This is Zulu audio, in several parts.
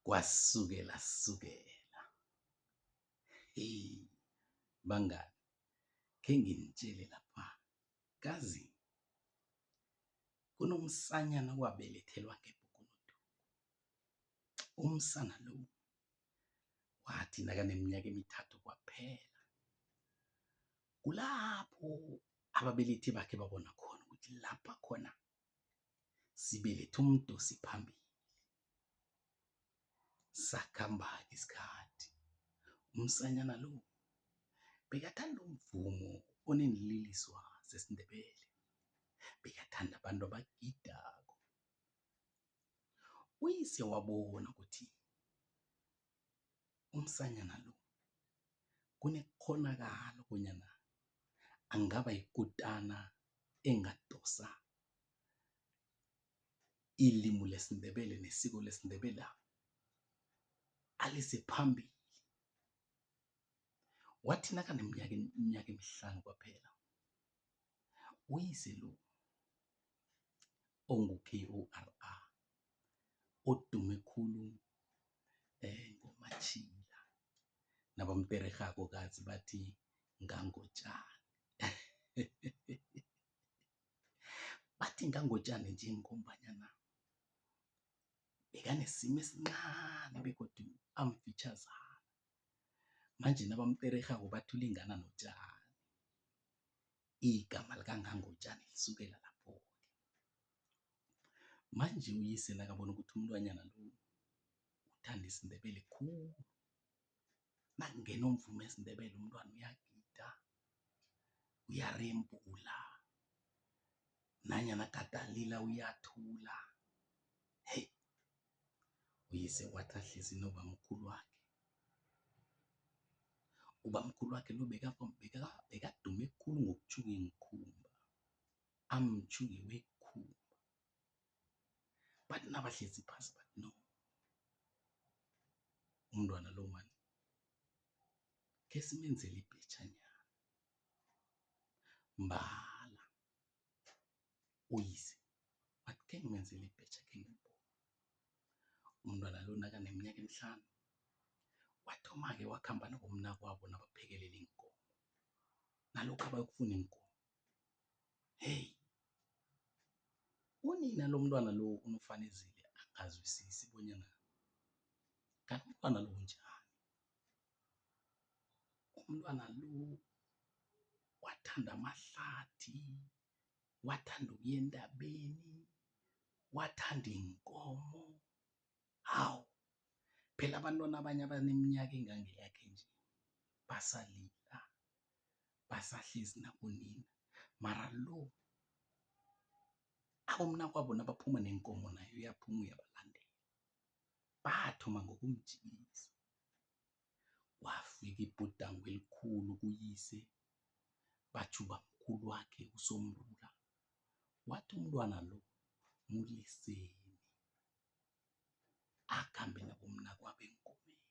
Kwasukela. Bangani, ke nginitshele lapha. Kazi kunomsanyana owabelethelwa ngeBhukunutu. Umsana lo wathi nakaneminyaka emithathu kwaphela. Kulapho ababelethi bakhe babona khona ukuthi lapha khona sibelethe umdosi phambili. Sakhamba isikhathi. Umsanyana lo bekathanda umvumo oneenliliswa zesiNdebele. Bekathanda abantu abagidako. Uyise wabona ukuthi umsanyana lo kunekghonakalo bonyana angaba yikutana engadosa ilimi lesiNdebele nesiko lesiNdebele alise phambili. Wathi iminyaka emihlanu kwaphela, uyise lo ongu-KORR odume khulu ngoMatjhila nabamtererhako kazi bathi ngangotjani. Bathi ngangotjani nje ngombanyana bekanesimo esincani begodu amfitjhazana. Manje nabamtererhako bathi ulingana notjani. Igama likangangotjani lisukela lapho-ke. Manje uyise nakabona ukuthi umntwanyana lo uthanda isiNdebele khulu. Nakungena umvumo wesiNdebele umntwana uyagida, uyarembula, nanyana gade alila uyathula. Uyise wathi ahlezi nobamkhulu wakhe. Ubamkhulu wakhe lo bekadume khulu ngokutjhuka iinkhumba, amtjhuki wekhumba. Bathi nabahlezi phasi bathi no, umntwana lo man, kesimenzele ibhetjhanyana. Mbala uyise wathi khengimenzele ibhetjha khengimbone. Umntwana lo nakaneminyaka emihlanu wathoma-ke wakhamba nabomnakwabo nabaphekelela iinkomo. Nalokhu abayokufuna iinkomo. Unina lomntwana lo unofanezile angazwisisi bonyana kanti umntwana lo unjani. Umntwana lo wathanda amahlathi, wathanda ukuya entabeni, wathanda iinkomo. Hawu, phela abantwana abanye abaneminyaka engangeyakhe nje basalila, basahlezi nabonina. Mara lo abomnakwabo nabaphuma neenkomo naye uyaphuma uyabalandela. Bathoma ngokumjikisa. Kwafika ibhudango elikhulu kuyise, batjho ubamkhulu wakhe uSomrula. Wathi umntwana lo muliseni, akhambe nabomnakwabo eenkomeni.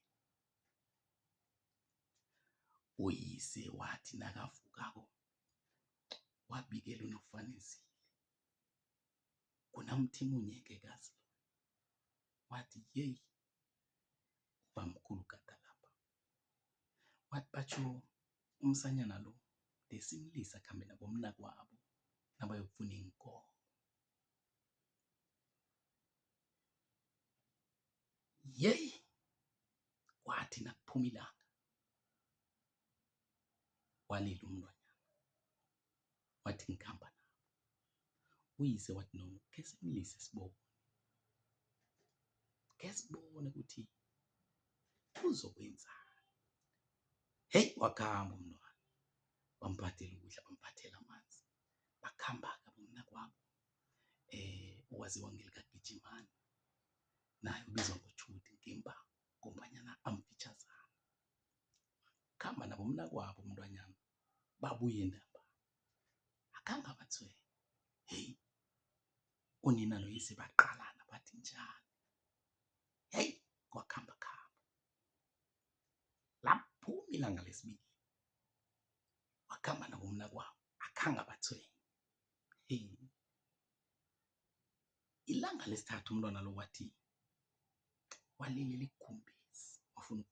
Uyise wathi nakavukako wabikela uNofanezile. Kunamthimunyeke kazi lo. Wathi yeyi, ubamkhulu gada lapha. Wathi batjho umsanyana lo desimlise akhambe nabomnakwabo nabayokufuna iinkomo. Yeyi, kwathi nakuphuma ilanga walila umntwanyana. Wathi ngikhamba nabo. Uyise wathi no, kesimlise sibone. Kesibone ukuthi uzokwenzani. Wakhamba umntwana. Bamphathela ukudla, bamphathela amanzi. Bakhamba-ke abomnakwabo. Owaziwa ngelikagijimani. Naye ubizwa ngoJude ngemba ngombanyana amfitjhazana. Khamba nabomnakwabo umntwanyana. Babuye ntambama. Akhange abathswenya. Unina noyise baqalana bathi njani. Kwakhamba. Laphuma ilanga lesibili. Wakhamba nabomnakwabo. Akhange abathswenya. Ilanga lesithathu umntwana lo wathi walilela ikukhumbisi, wafuna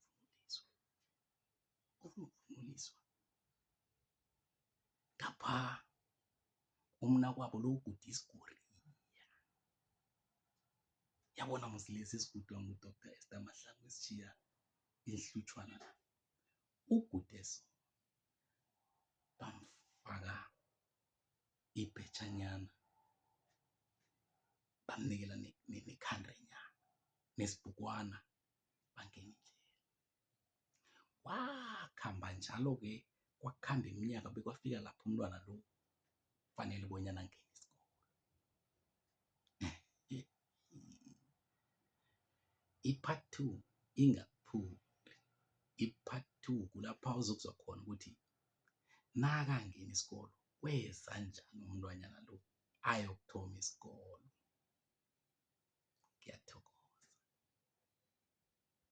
ukuvunuliswa. Ngapha umnakwabo lo ugude isigoriya. Yabona mos lesi esigudwa nguDr Esther Mahlangu esitjhiya ihlutshwana la. Ugude so, bamfaka ibhetjanyana, bamnikela nekhandanyana nesibhukwana, bangena indlela. Wakhamba njalo-ke, kwakukhamba iminyaka bekwafika lapho umntwana lo kufanele bonyana angene isikolo. I-part 2 ingakuphuli. I-part 2 kulapha uzokuzwa khona ukuthi nakangena isikolo kweza njani umntwanyana lo ayokuthoma isikolo. Ngiyathokoza.